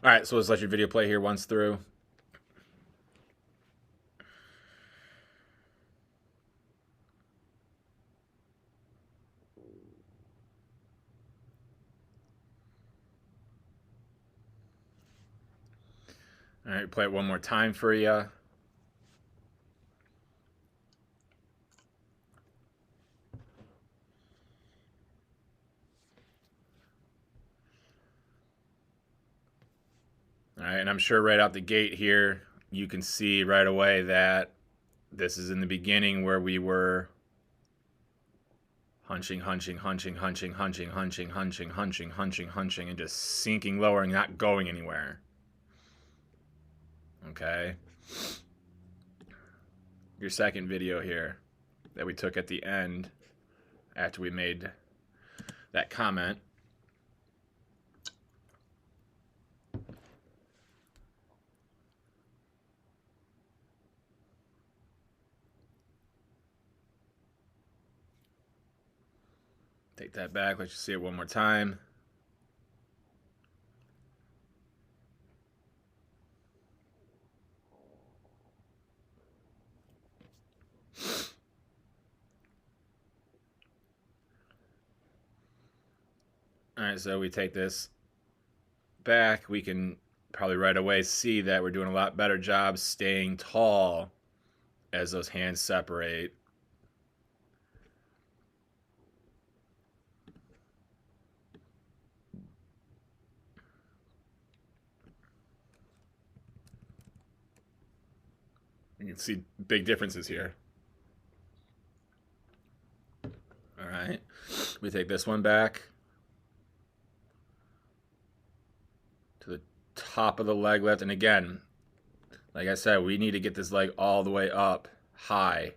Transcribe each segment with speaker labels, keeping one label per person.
Speaker 1: All right, so let's let your video play here once through. All right, play it one more time for you. All right, and I'm sure right out the gate here, you can see right away that this is in the beginning where we were hunching, and just sinking lower and not going anywhere. Okay. Your second video here that we took at the end after we made that comment. Take that back. Let you see it one more time. All right, so we take this back. We can probably right away see that we're doing a lot better job staying tall as those hands separate. You can see big differences here. All right, we take this one back to the top of the leg lift. And again, like I said, we need to get this leg all the way up high.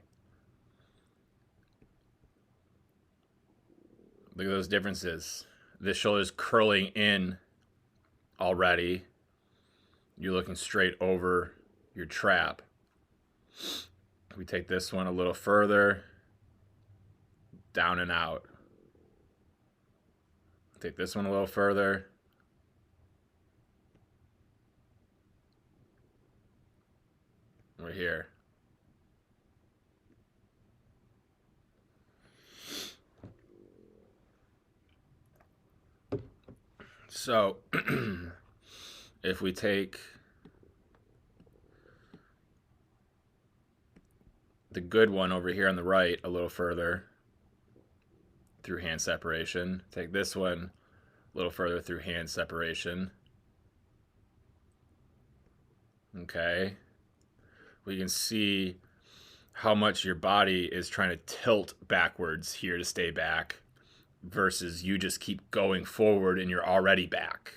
Speaker 1: Look at those differences. This shoulder's curling in already. You're looking straight over your trap. We take this one a little further, down and out. Take this one a little further. We're here. So, if we take the good one over here on the right a little further through hand separation, take this one a little further through hand separation. Okay. We can see how much your body is trying to tilt backwards here to stay back versus you just keep going forward and you're already back.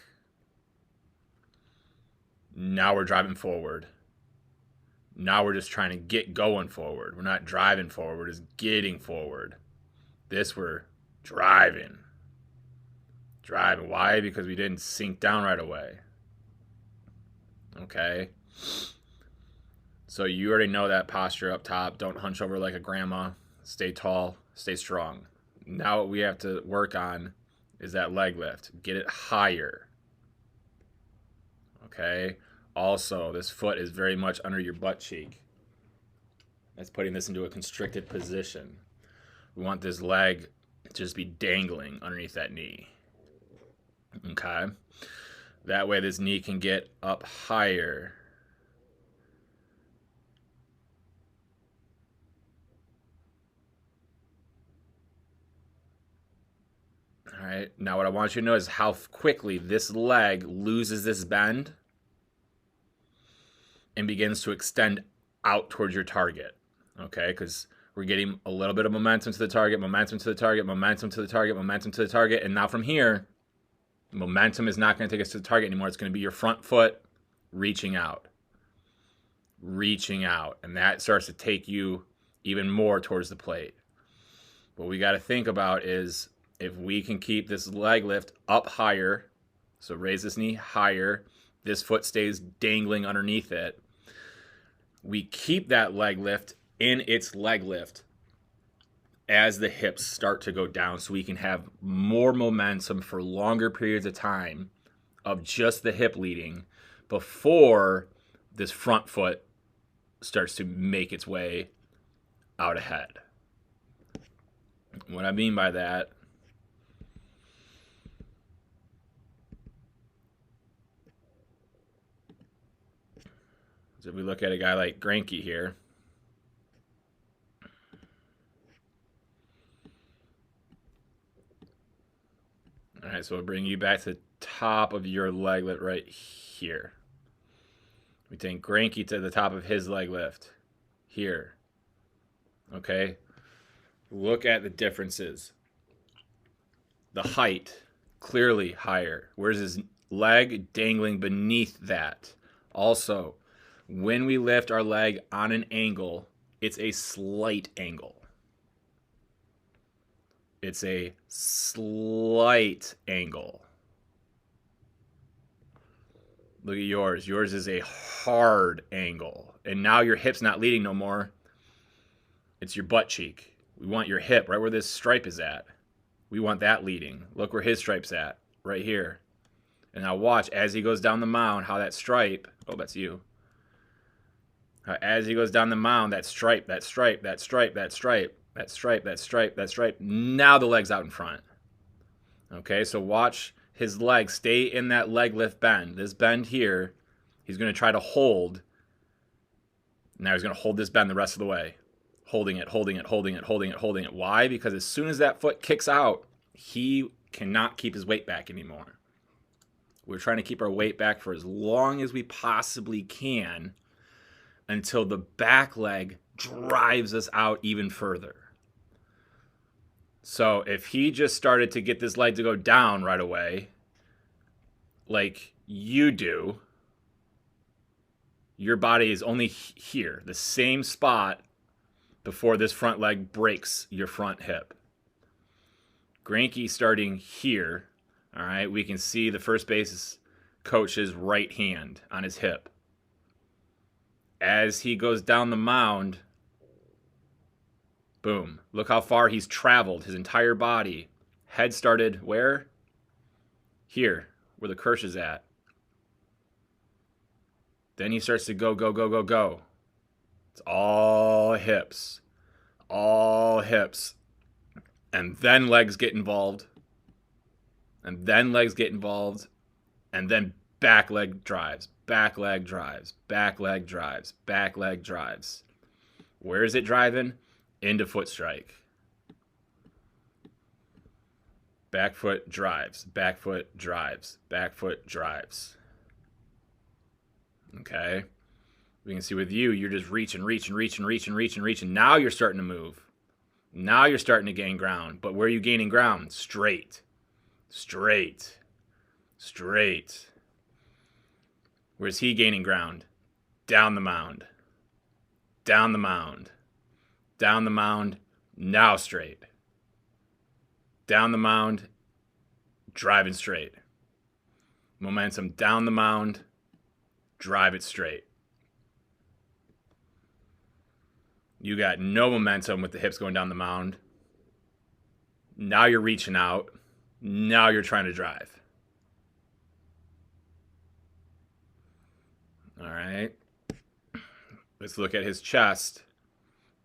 Speaker 1: Now we're driving forward. Now we're just trying to get going forward. We're not driving forward, we're just getting forward. This we're driving. Driving. Why? Because we didn't sink down right away. Okay? So you already know that posture up top. Don't hunch over like a grandma. Stay tall. Stay strong. Now what we have to work on is that leg lift. Get it higher. Okay? Also, this foot is very much under your butt cheek. That's putting this into a constricted position. We want this leg to just be dangling underneath that knee. Okay? That way this knee can get up higher. All right, now what I want you to know is how quickly this leg loses this bend and begins to extend out towards your target, okay? Because we're getting a little bit of momentum to the target, momentum to the target, momentum to the target, momentum to the target, and now from here, momentum is not going to take us to the target anymore. It's going to be your front foot reaching out, and that starts to take you even more towards the plate. What we got to think about is if we can keep this leg lift up higher, so raise this knee higher, this foot stays dangling underneath it, we keep that leg lift in its leg lift as the hips start to go down so we can have more momentum for longer periods of time of just the hip leading before this front foot starts to make its way out ahead. What I mean by that is if we look at a guy like Rincon here, all right, so we'll bring you back to the top of your leg lift right here. We take Rincon to the top of his leg lift here. Okay, look at the differences. The height, clearly higher. Where's his leg dangling beneath that? Also, when we lift our leg on an angle, it's a slight angle. It's a slight angle. Look at yours. Yours is a hard angle. And now your hip's not leading no more. It's your butt cheek. We want your hip right where this stripe is at. We want that leading. Look where his stripe's at, right here. And now watch as he goes down the mound how that stripe, oh, that's you. As he goes down the mound, that stripe, that stripe, that stripe, that stripe, that stripe, that stripe, that stripe. Now the leg's out in front. Okay, so watch his leg stay in that leg lift bend. This bend here, he's going to try to hold. Now he's going to hold this bend the rest of the way. Holding it, holding it, holding it, holding it, holding it. Why? Because as soon as that foot kicks out, he cannot keep his weight back anymore. We're trying to keep our weight back for as long as we possibly can until the back leg drives us out even further. So if he just started to get this leg to go down right away, like you do, your body is only here, the same spot before this front leg breaks your front hip. Rincon starting here, all right, we can see the first base coach's right hand on his hip. As he goes down the mound, boom, look how far he's traveled, his entire body. Head started where? Here, where the Kirsch is at. Then he starts to go, go, go, go, go. It's all hips. All hips. And then legs get involved. And then legs get involved. And then back leg drives. Back leg drives. Back leg drives. Back leg drives. Where is it driving? Into foot strike. Back foot drives. Back foot drives. Back foot drives. Okay? We can see with you, you're just reaching. Now you're starting to move. Now you're starting to gain ground. But where are you gaining ground? Straight. Straight. Straight. Where's he gaining ground? Down the mound. Down the mound. Down the mound. Now straight. Down the mound. Driving straight. Momentum down the mound. Drive it straight. You got no momentum with the hips going down the mound. Now you're reaching out. Now you're trying to drive. All right. Let's look at his chest.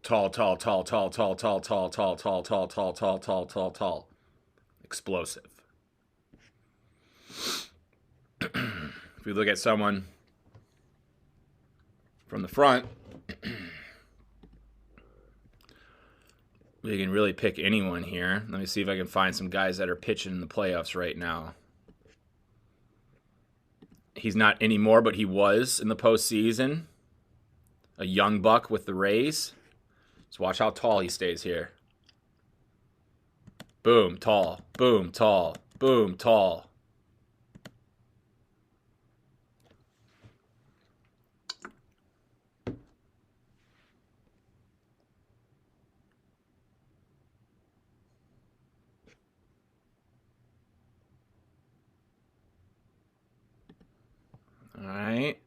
Speaker 1: Tall, tall, tall, tall, tall, tall, tall, tall, tall, tall, tall, tall, tall, tall, tall. Explosive. If we look at someone from the front, we can really pick anyone here. Let me see if I can find some guys that are pitching in the playoffs right now. He's not anymore, but he was in the postseason. A young buck with the Rays. Let's watch how tall he stays here. Boom, tall. Boom, tall. Boom, tall. All right.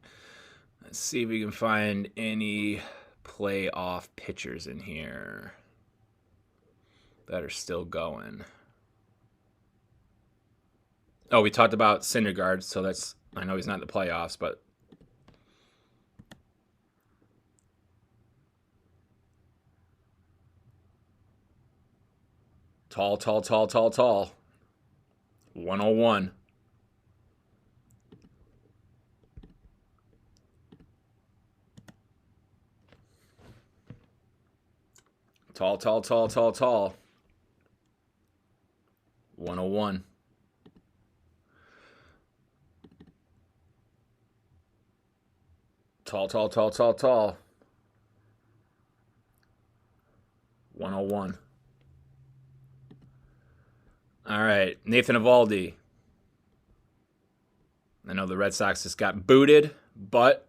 Speaker 1: Let's see if we can find any playoff pitchers in here that are still going. Oh, we talked about Syndergaard, so that's, I know he's not in the playoffs, but tall, tall, tall, tall, tall. 101. Tall, tall, tall, tall, tall. 101. Tall, tall, tall, tall, tall. 101. All right, Nathan Eovaldi. I know the Red Sox just got booted, but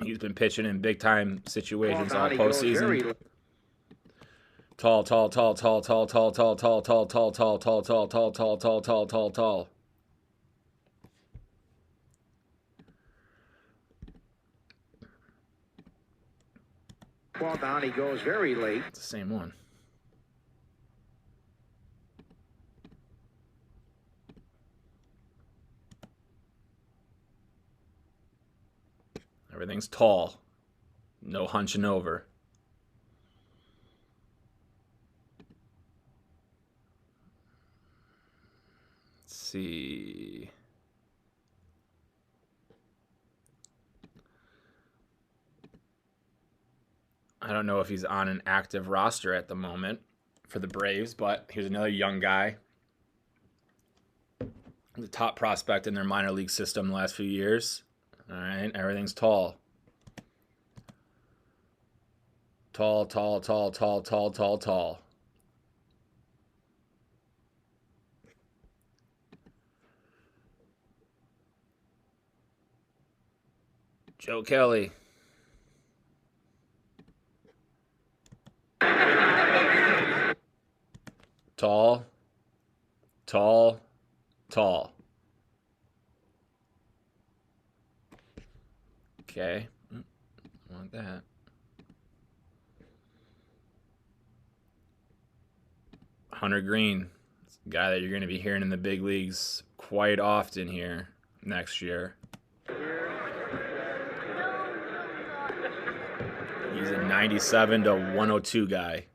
Speaker 1: he's been pitching in big time situations all postseason. Tall, tall, tall, tall, tall, tall, tall, tall, tall, tall, tall, tall, tall, tall, tall, tall, tall, tall, tall.
Speaker 2: Ball down, he goes very late.
Speaker 1: It's the same one. Everything's tall. No hunching over. Let's see. I don't know if he's on an active roster at the moment for the Braves, but here's another young guy. The top prospect in their minor league system the last few years. All right, everything's tall. Tall, tall, tall, tall, tall, tall, tall. Joe Kelly. Tall, tall, tall. Okay, want that. Hunter Green, a guy that you're going to be hearing in the big leagues quite often here next year. He's a 97 to 102 guy.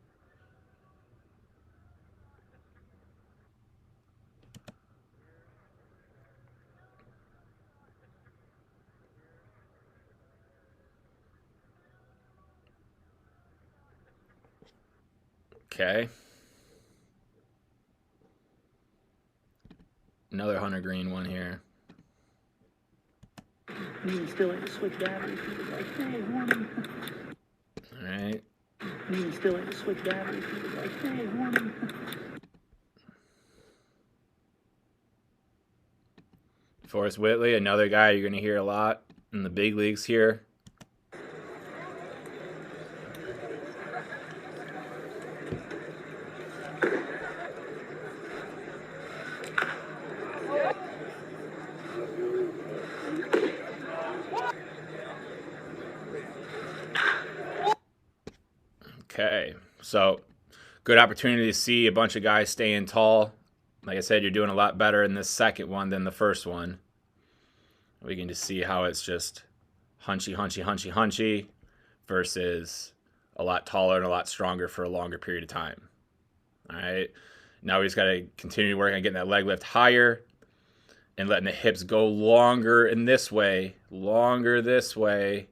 Speaker 1: Okay. Another Hunter Green one here.
Speaker 3: You still had to switch batteries. Like, hey, warning.
Speaker 1: All right.
Speaker 3: You still had to switch batteries. Like, hey, warning.
Speaker 1: Forrest Whitley, another guy you're going to hear a lot in the big leagues here. Okay, so good opportunity to see a bunch of guys staying tall. Like I said, you're doing a lot better in this second one than the first one. We can just see how it's just hunchy, hunchy, hunchy, hunchy versus a lot taller and a lot stronger for a longer period of time. All right, now we just got to continue working on getting that leg lift higher and letting the hips go longer in this way, longer this way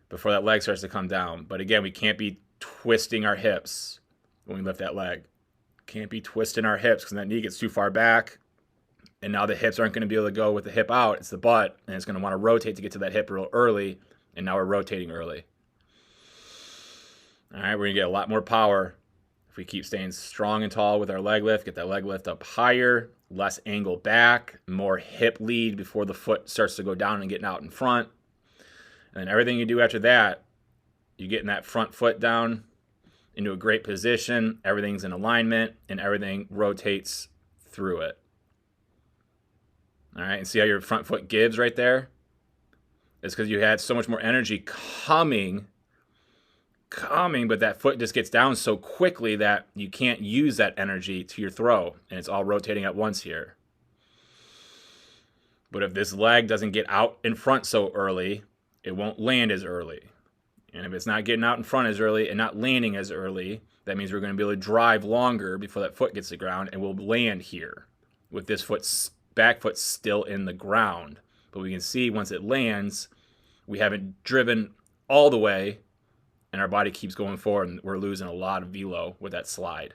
Speaker 1: before that leg starts to come down. But again, we can't be twisting our hips when we lift that leg. Can't be twisting our hips because that knee gets too far back. And now the hips aren't going to be able to go with the hip out. It's the butt, and it's going to want to rotate to get to that hip real early. And now we're rotating early. All right, we're going to get a lot more power if we keep staying strong and tall with our leg lift. Get that leg lift up higher, less angle back, more hip lead before the foot starts to go down and getting out in front. And then everything you do after that, you're getting that front foot down into a great position. Everything's in alignment, and everything rotates through it. All right, and see how your front foot gives right there? It's because you had so much more energy coming, but that foot just gets down so quickly that you can't use that energy to your throw, and it's all rotating at once here. But if this leg doesn't get out in front so early, it won't land as early. And if it's not getting out in front as early and not landing as early, that means we're going to be able to drive longer before that foot gets to the ground, and we'll land here with this back foot still in the ground. But we can see once it lands, we haven't driven all the way, and our body keeps going forward, and we're losing a lot of velo with that slide.